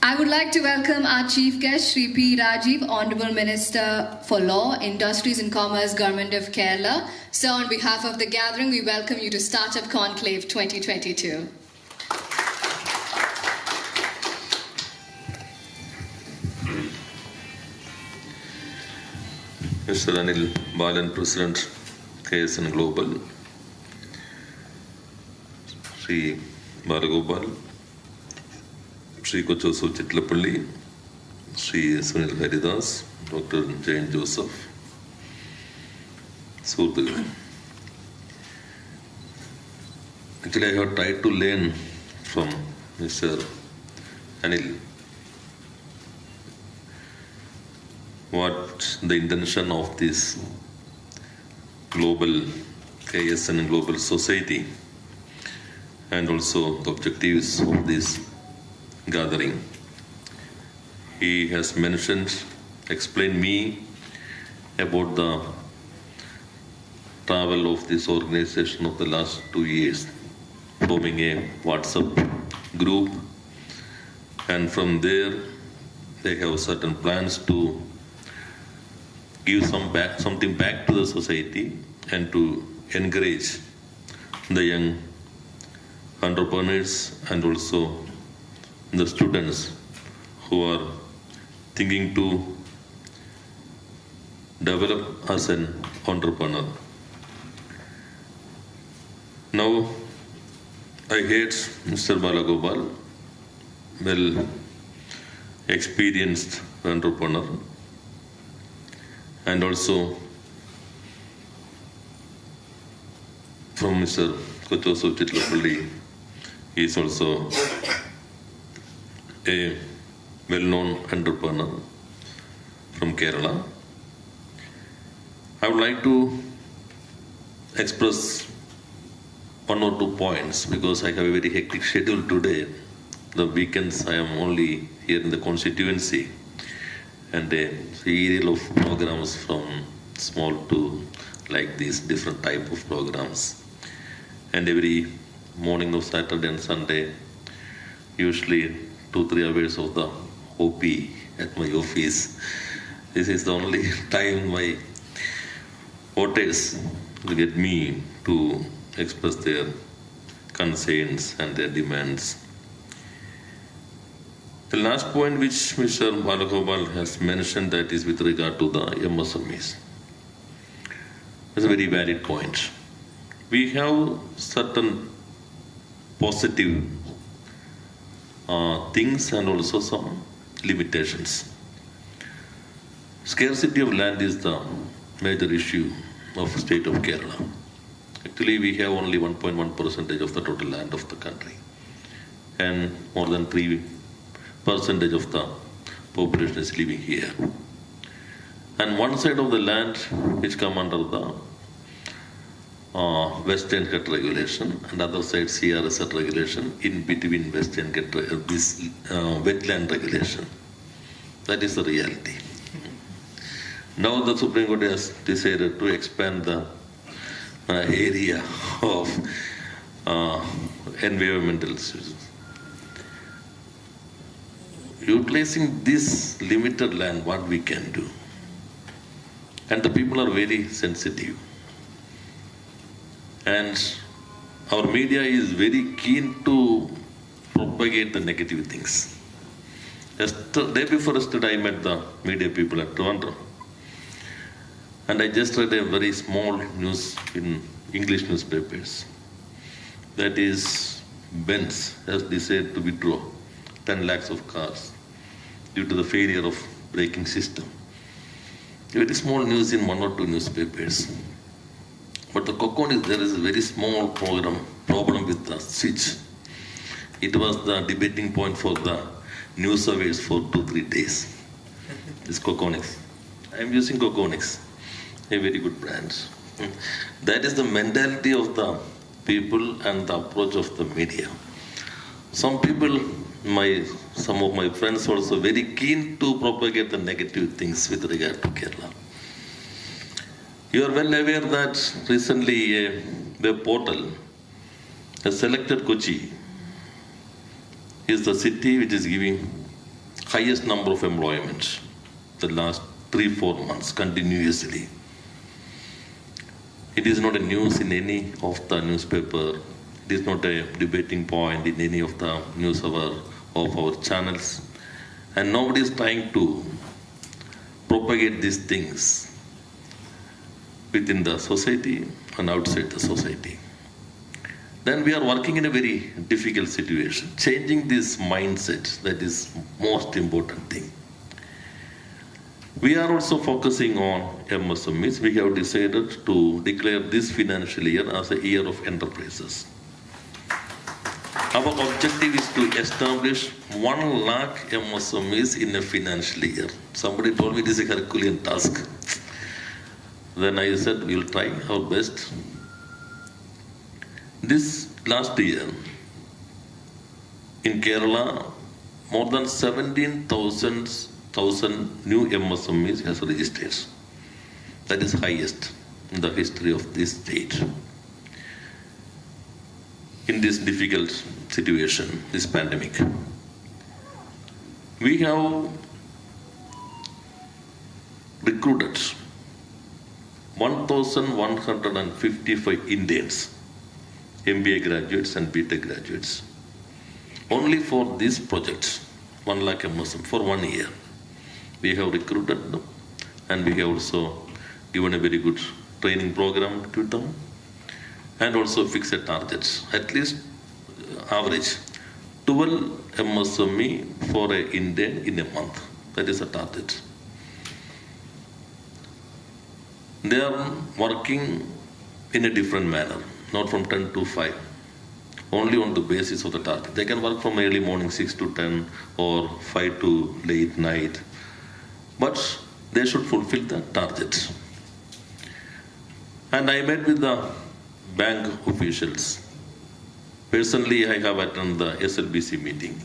I would like to welcome our chief guest, Shri P. Rajiv, Honorable Minister for Law, Industries and Commerce, Government of Kerala. So on behalf of the gathering, we welcome you to Startup Conclave 2022. Mr. Anil Balan, President, KSN Global, Sri Balagopal, Sri Kochosu Chitlapalli, Sri Sunil Haridas, Dr. Jain Joseph, Surthil. Actually, I have tried to learn from Mr. Anil what the intention of this global KSN Global Society and also the objectives of this gathering. He has explained me about the travel of this organization of the last 2 years, forming a WhatsApp group, and from there they have certain plans to give something back to the society and to encourage the young entrepreneurs and also the students who are thinking to develop as an entrepreneur. Now, I heard Mr. Balagopal, well experienced entrepreneur, and also from Mr. Kochosu Chitlapalli, he is also a well-known entrepreneur from Kerala. I would like to express 1 or 2 points because I have a very hectic schedule today. The weekends I am only here in the constituency, and a serial of programs from small to like these different type of programs. And every morning of Saturday and Sunday, usually 2-3 hours of the OP at my office. This is the only time my voters will get me to express their concerns and their demands. The last point which Mr. Balagopal has mentioned, that is with regard to the MSMEs. It's a very valid point. We have certain positive things and also some limitations. Scarcity of land is the major issue of the state of Kerala. Actually, we have only 1.1% of the total land of the country, and more than 3% of the population is living here. And one side of the land which come under the Western Cut regulation, and other side CRSR regulation, in between Western Cut this wetland regulation. That is the reality. Now the Supreme Court has decided to expand the area of environmental issues. Utilizing this limited land, what we can do. And the people are very sensitive. And our media is very keen to propagate the negative things. Day before yesterday, I met the media people at Toronto. And I just read a very small news in English newspapers. That is, Benz has decided to withdraw 10 lakhs of cars due to the failure of braking system. Very small news in 1 or 2 newspapers. But the cocoon is there is a very small problem with the switch. It was the debating point for the news surveys for 2-3 days. This Coconics. I am using Coconics, a very good brand. That is the mentality of the people and the approach of the media. Some people, some of my friends also very keen to propagate the negative things with regard to Kerala. You are well aware that recently a web portal has selected Kochi is the city which is giving highest number of employment the last 3-4 months continuously. It is not a news in any of the newspaper. It is not a debating point in any of the news of our channels. And nobody is trying to propagate these things within the society and outside the society. Then we are working in a very difficult situation. Changing this mindset, that is most important thing. We are also focusing on MSMEs. We have decided to declare this financial year as a year of enterprises. Our objective is to establish 1 lakh MSMEs in a financial year. Somebody told me it is a Herculean task. Then I said, we will try our best. This last year, in Kerala, more than 17,000 new MSMEs has registered. That is highest in the history of this state. In this difficult situation, this pandemic, we have recruited 1,155 Indians, MBA graduates and BTech graduates, only for this project, 1 lakh MSM, for 1 year. We have recruited them, and we have also given a very good training program to them, and also fixed targets, at least average 12 MSME for an Indian in a month. That is a target. They are working in a different manner, not from 10 to 5, only on the basis of the target. They can work from early morning 6 to 10 or 5 to late night, but they should fulfill the target. And I met with the bank officials. Personally, I have attended the SLBC meeting.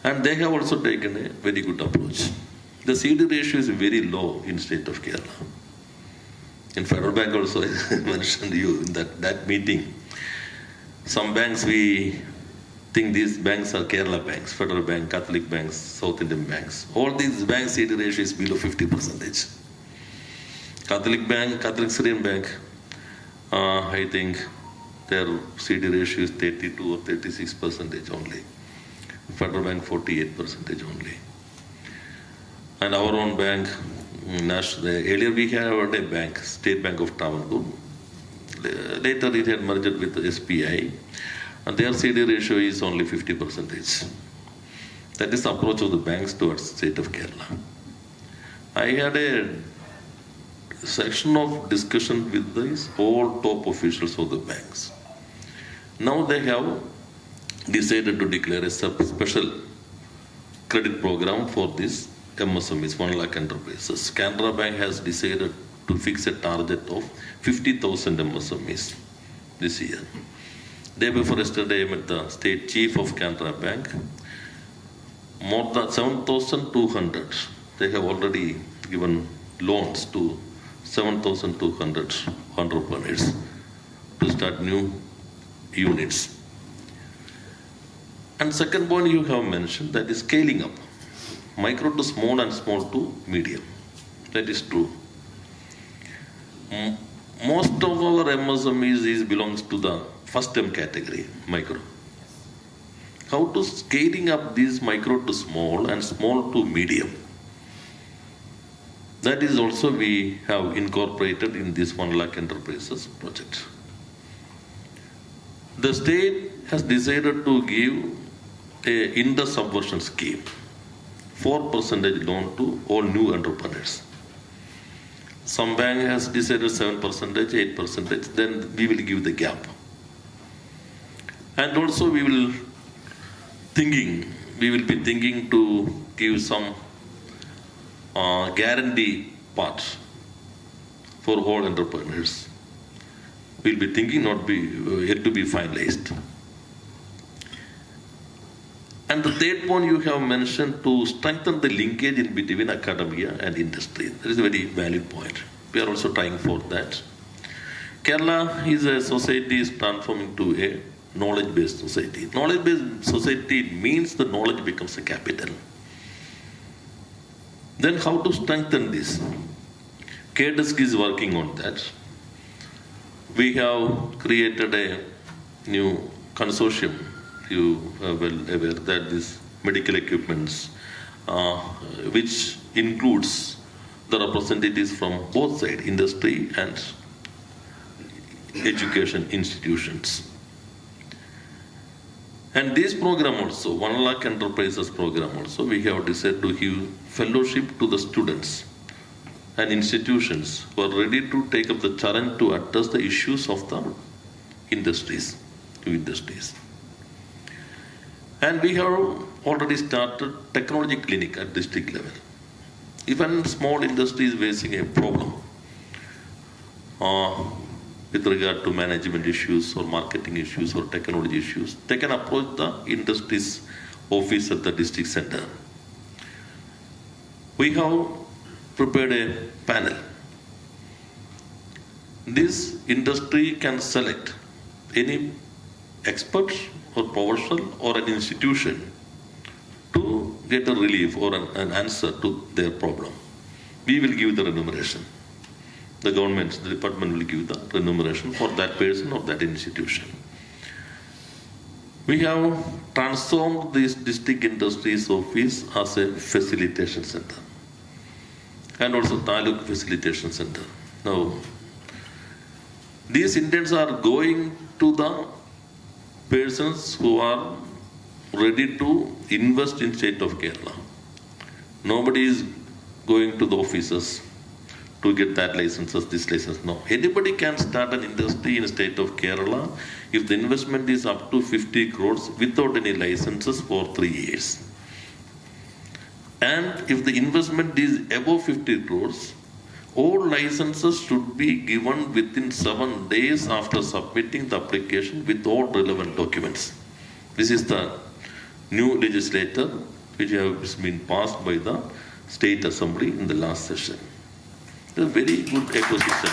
And they have also taken a very good approach. The CD ratio is very low in state of Kerala. In Federal Bank also, I mentioned you in that meeting. Some banks, we think these banks are Kerala banks, Federal Bank, Catholic banks, South Indian banks. All these banks' CD ratio is below 50%. Catholic Bank, Catholic Syrian Bank, I think their CD ratio is 32 or 36% only. Federal Bank 48% only. And our own bank, earlier we had a bank, State Bank of Travancore. Later it had merged with the SPI, and their CD ratio is only 50%. That is the approach of the banks towards the state of Kerala. I had a section of discussion with these all top officials of the banks. Now they have decided to declare a special credit program for this MSMEs, 1 lakh enterprises. Canara Bank has decided to fix a target of 50,000 MSMEs this year. Day before yesterday, I met the state chief of Canara Bank. More than 7,200. They have already given loans to 7,200 entrepreneurs to start new units. And second point you have mentioned, that is scaling up. Micro to small and small to medium. That is true. Most of our MSMEs belongs to the first M category, micro. How to scaling up these micro to small and small to medium. That is also we have incorporated in this 1 lakh enterprises project. The state has decided to give a interest subversion scheme, 4% loan to all new entrepreneurs. Some bank has decided 7%, 8%, then we will give the gap. And also we will be thinking to give some guarantee part for all entrepreneurs. We'll be thinking, not be yet to be finalized. And the third point you have mentioned, to strengthen the linkage in between academia and industry. That is a very valid point. We are also trying for that. Kerala is a society is transforming to a knowledge-based society. Knowledge-based society means the knowledge becomes a capital. Then how to strengthen this? KDSC is working on that. We have created a new consortium. You are well aware that this medical equipments, which includes the representatives from both sides, industry and education institutions. And this program also, 1 lakh enterprises program also, we have decided to give fellowship to the students and institutions who are ready to take up the challenge to address the issues of the industries, new industries. And we have already started technology clinic at district level. Even small industry is facing a problem with regard to management issues or marketing issues or technology issues, they can approach the industry's office at the district center. We have prepared a panel. This industry can select any expert or professional or an institution to get a relief or an answer to their problem. We will give the remuneration. The government, the department will give the remuneration for that person or that institution. We have transformed this district industries office as a facilitation center and also Taluk facilitation center. Now, these interns are going to the persons who are ready to invest in state of Kerala. Nobody is going to the offices to get that licenses, this license. No. Anybody can start an industry in the state of Kerala if the investment is up to 50 crores without any licenses for 3 years. And if the investment is above 50 crores, all licenses should be given within 7 days after submitting the application with all relevant documents. This is the new legislation which has been passed by the State Assembly in the last session. It's a very good ecosystem.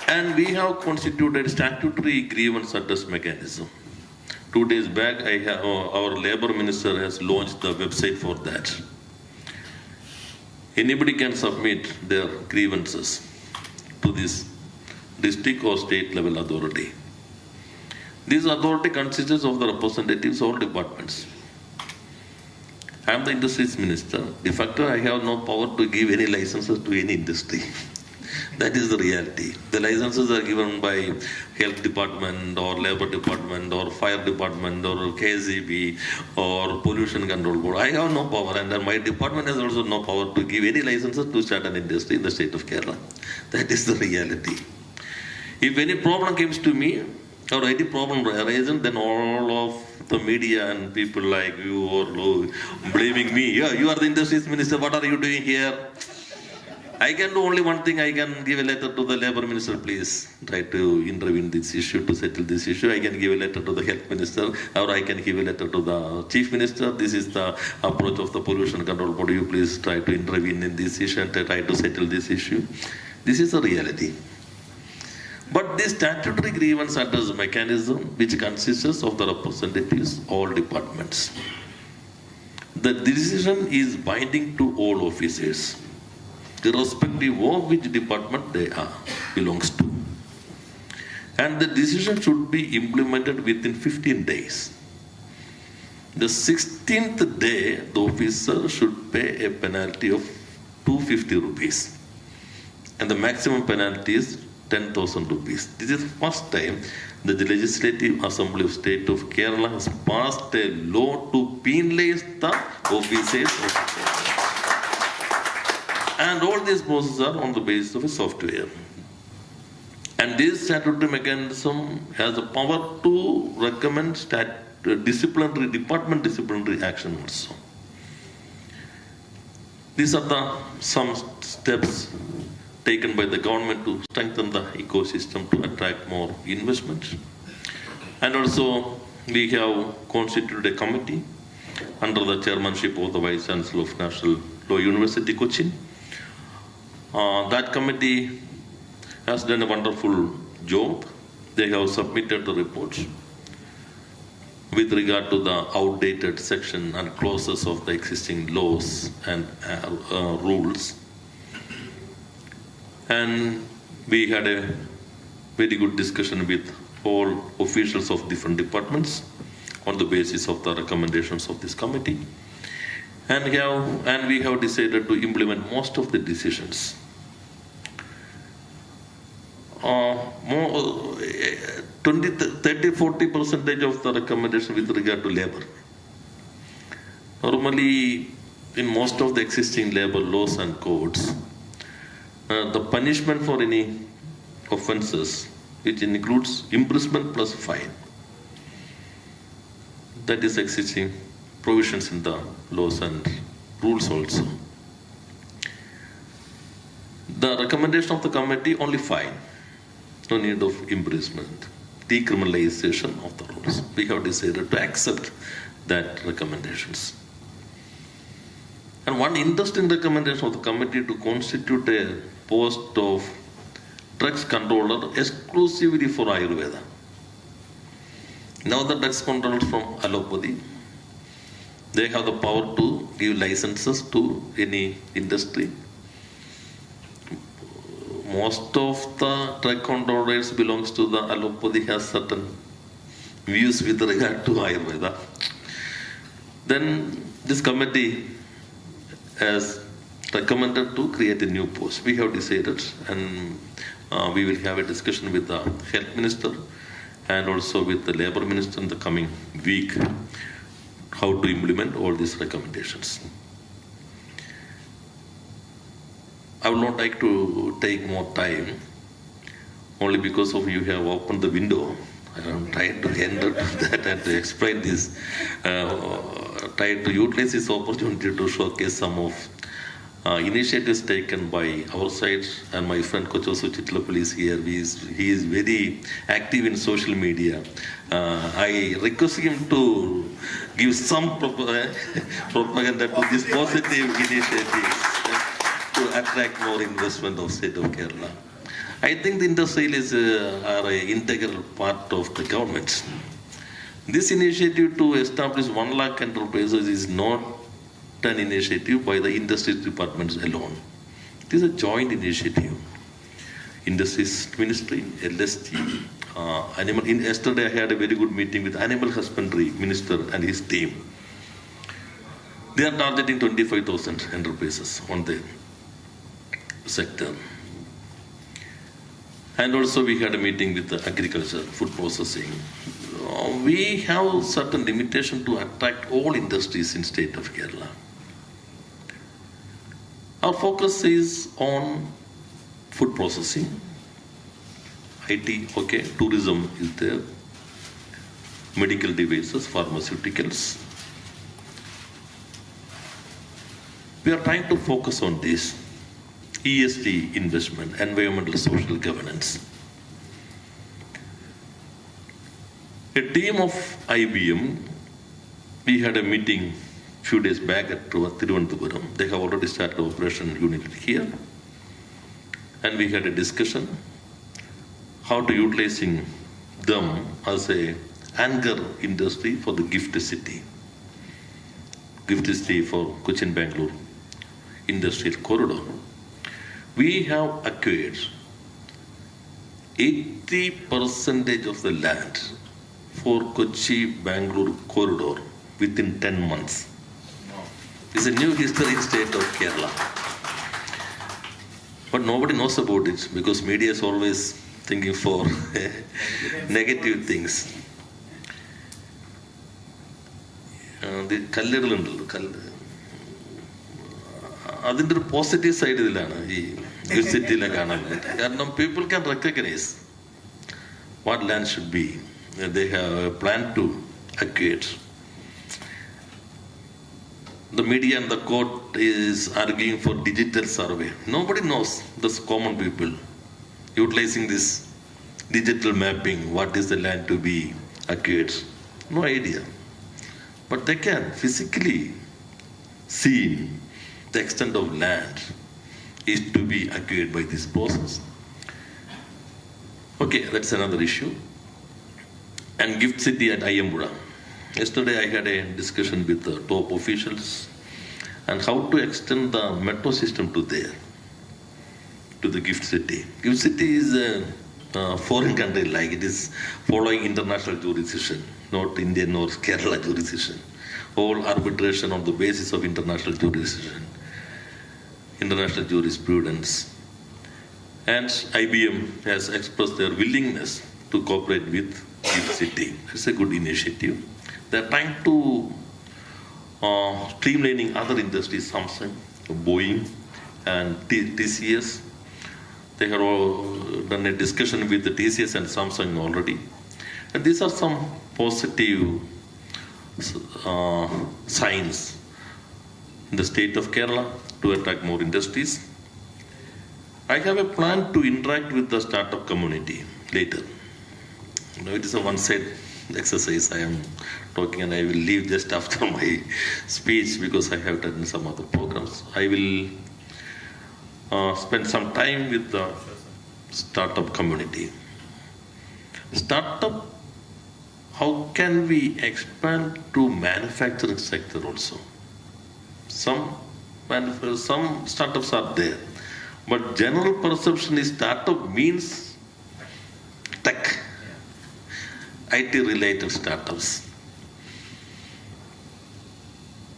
And we have constituted statutory grievance address mechanism. 2 days back, our labor minister has launched the website for that. Anybody can submit their grievances to this district or state level authority. This authority consists of the representatives of all departments. I am the industries minister. De facto, I have no power to give any licenses to any industry. That is the reality. The licenses are given by health department or labor department or fire department or KSEB or pollution control board. I have no power, and my department has also no power to give any licenses to start an industry in the state of Kerala. That is the reality. If any problem comes to me or any problem arises, then all of the media and people like you or blaming me. Yeah, you are the industries minister. What are you doing here? I can do only one thing. I can give a letter to the labor minister, please try to intervene this issue, to settle this issue. I can give a letter to the health minister, or I can give a letter to the chief minister. This is the approach of the pollution control board. You please try to intervene in this issue and try to settle this issue. This is the reality. But this statutory grievance address mechanism, which consists of the representatives, all departments. The decision is binding to all officers, irrespective of which department they belongs to. And the decision should be implemented within 15 days. The 16th day, the officer should pay a penalty of 250 rupees. And the maximum penalty is 10,000 rupees. This is the first time that the Legislative Assembly of State of Kerala has passed a law to penalize the officers of Kerala. And all these processes are on the basis of a software. And this statutory mechanism has the power to recommend department disciplinary action also. These are some steps taken by the government to strengthen the ecosystem to attract more investment. And also, we have constituted a committee under the chairmanship of the Vice Chancellor of National Law University, Cochin. That committee has done a wonderful job. They have submitted the reports with regard to the outdated section and clauses of the existing laws and rules. And we had a very good discussion with all officials of different departments on the basis of the recommendations of this committee. And we have decided to implement most of the decisions. 30-40% of the recommendation with regard to labor. Normally, in most of the existing labor laws and codes, the punishment for any offences, which includes imprisonment plus fine, that is existing provisions in the laws and rules also. The recommendation of the committee, only fine, no need of imprisonment, decriminalization of the rules. We have decided to accept that recommendations. And one interesting recommendation of the committee to constitute a post of drugs controller exclusively for Ayurveda. Now the drugs controllers from allopathy, they have the power to give licenses to any industry. Most of the drug controllers belongs to the allopathy, has certain views with regard to Ayurveda. Then this committee has recommended to create a new post. We have decided, and we will have a discussion with the health minister and also with the labor minister in the coming week, how to implement all these recommendations. I would not like to take more time, only because of you have opened the window. I am trying to enter that and to explain this, try to utilize this opportunity to showcase some of initiatives taken by our side, and my friend Kochosu Chitlapalli is here. He is very active in social media. I request him to give some propaganda to these positive initiatives to attract more investment of state of Kerala. I think the industrialists are an integral part of the government. This initiative to establish 1 lakh enterprises is not an initiative by the industries departments alone. It is a joint initiative. Industries Ministry, LST, yesterday I had a very good meeting with Animal Husbandry Minister and his team. They are targeting 25,000 enterprises on the sector. And also we had a meeting with the agriculture, food processing. We have certain limitation to attract all industries in state of Kerala. Our focus is on food processing, IT, okay, tourism is there, medical devices, pharmaceuticals. We are trying to focus on this. ESG investment, environmental social governance. A team of IBM, we had a meeting a few days back at Thiruvananthapuram. They have already started operation unit here. And we had a discussion how to utilizing them as a anchor industry for the gift city. Gift city for Cochin Bangalore industrial corridor. We have acquired 80% of the land for Kochi-Bangalore corridor within 10 months. It's a new history in state of Kerala. But nobody knows about it because media is always thinking for negative things. The അതിൻ്റെ ഒരു positive side ഇതിലാണ് ഈ സിറ്റിയിലെ കാണാൻ വേണ്ടി. കാരണം people can recognize what land should be. They have a plan to acquire. The media and the court is arguing for digital survey. Nobody knows, the common people, utilizing this digital mapping, what is the land to be acquired. No idea. But they can physically see the extent of land is to be acquired by this process. Okay, that's another issue. and gift city at Ayambura. Yesterday I had a discussion with the top officials and how to extend the metro system to there, to the gift city. Gift city is a foreign country, like it is following international jurisdiction, not Indian or Kerala jurisdiction. All arbitration on the basis of international jurisdiction, international jurisprudence. And IBM has expressed their willingness to cooperate with Gift City. It's a good initiative. They're trying to streamlining other industries, Samsung, Boeing, and TCS. They have all done a discussion with the TCS and Samsung already. And these are some positive signs in the state of Kerala to attract more industries. I have a plan to interact with the startup community later. It is a one-side exercise. I am talking and I will leave just after my speech because I have done some other programs. I will spend some time with the startup community. Startup, how can we expand to manufacturing sector also? Some startups are there, but general perception is startup means tech, IT related startups.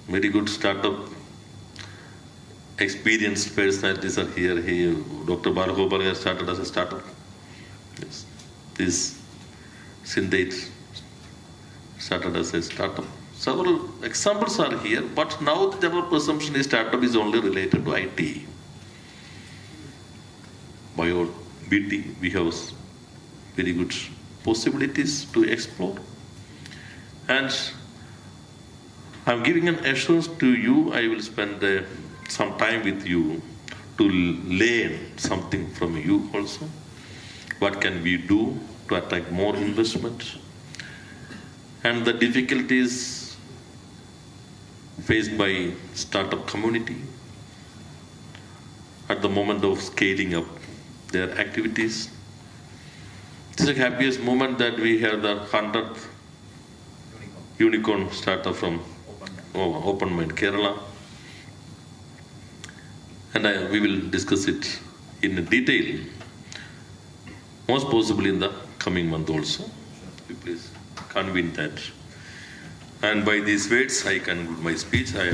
Very good startup experienced personalities are here. Dr. Balagopal has started as a startup. Yes. This Sindate started as a startup. Several examples are here, but now the general perception is startup is only related to IT. By our BT, we have very good possibilities to explore. And I'm giving an assurance to you, I will spend some time with you to learn something from you also. What can we do to attract more investment? And the difficulties faced by startup community at the moment of scaling up their activities. This is the happiest moment that we have the 100th unicorn startup from Open Mind Kerala. And we will discuss it in detail, most possibly in the coming month also. Please convene that. And by these words, I conclude my speech. I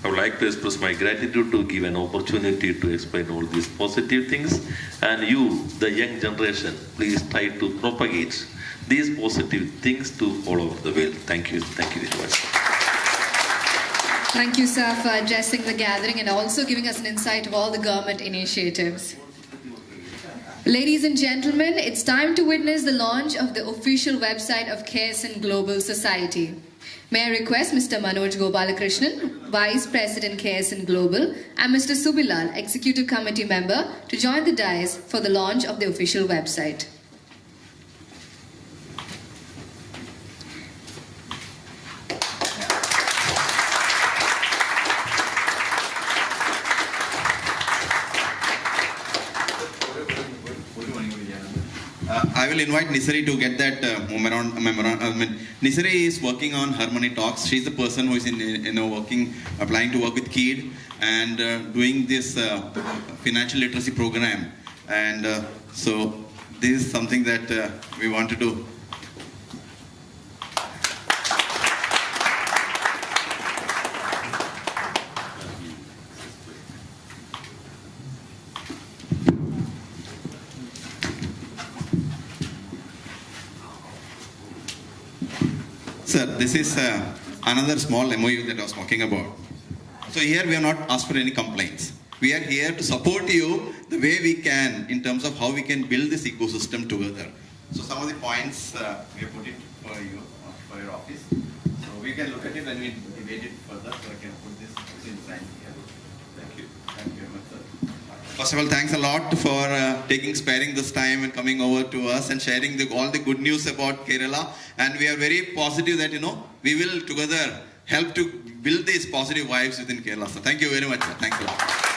would like to express my gratitude to give an opportunity to explain all these positive things. And you, the young generation, please try to propagate these positive things to all over the world. Thank you. Thank you very much. Thank you, sir, for addressing the gathering and also giving us an insight of all the government initiatives. Ladies and gentlemen, it's time to witness the launch of the official website of KSN Global Society. May I request Mr. Manoj Gopalakrishnan, Vice President KSN Global, and Mr. Subilal, Executive Committee Member, to join the dais for the launch of the official website. I will invite Nisari to get that memorandum. Nisari is working on Harmony Talks. She's the person who is applying to work with KID and doing this financial literacy program. And so this is something that we want to do. Sir, this is another small MOU that I was talking about. So here we have not asked for any complaints. We are here to support you the way we can in terms of how we can build this ecosystem together. So some of the points we have put it for you, for your office. So we can look at it and we debate it further. So I can put this inside here. Thank you. Thank you very much, sir. First of all, thanks a lot for sparing this time and coming over to us and sharing all the good news about Kerala. And we are very positive that, we will together help to build these positive vibes within Kerala. So thank you very much, sir. Thanks a lot.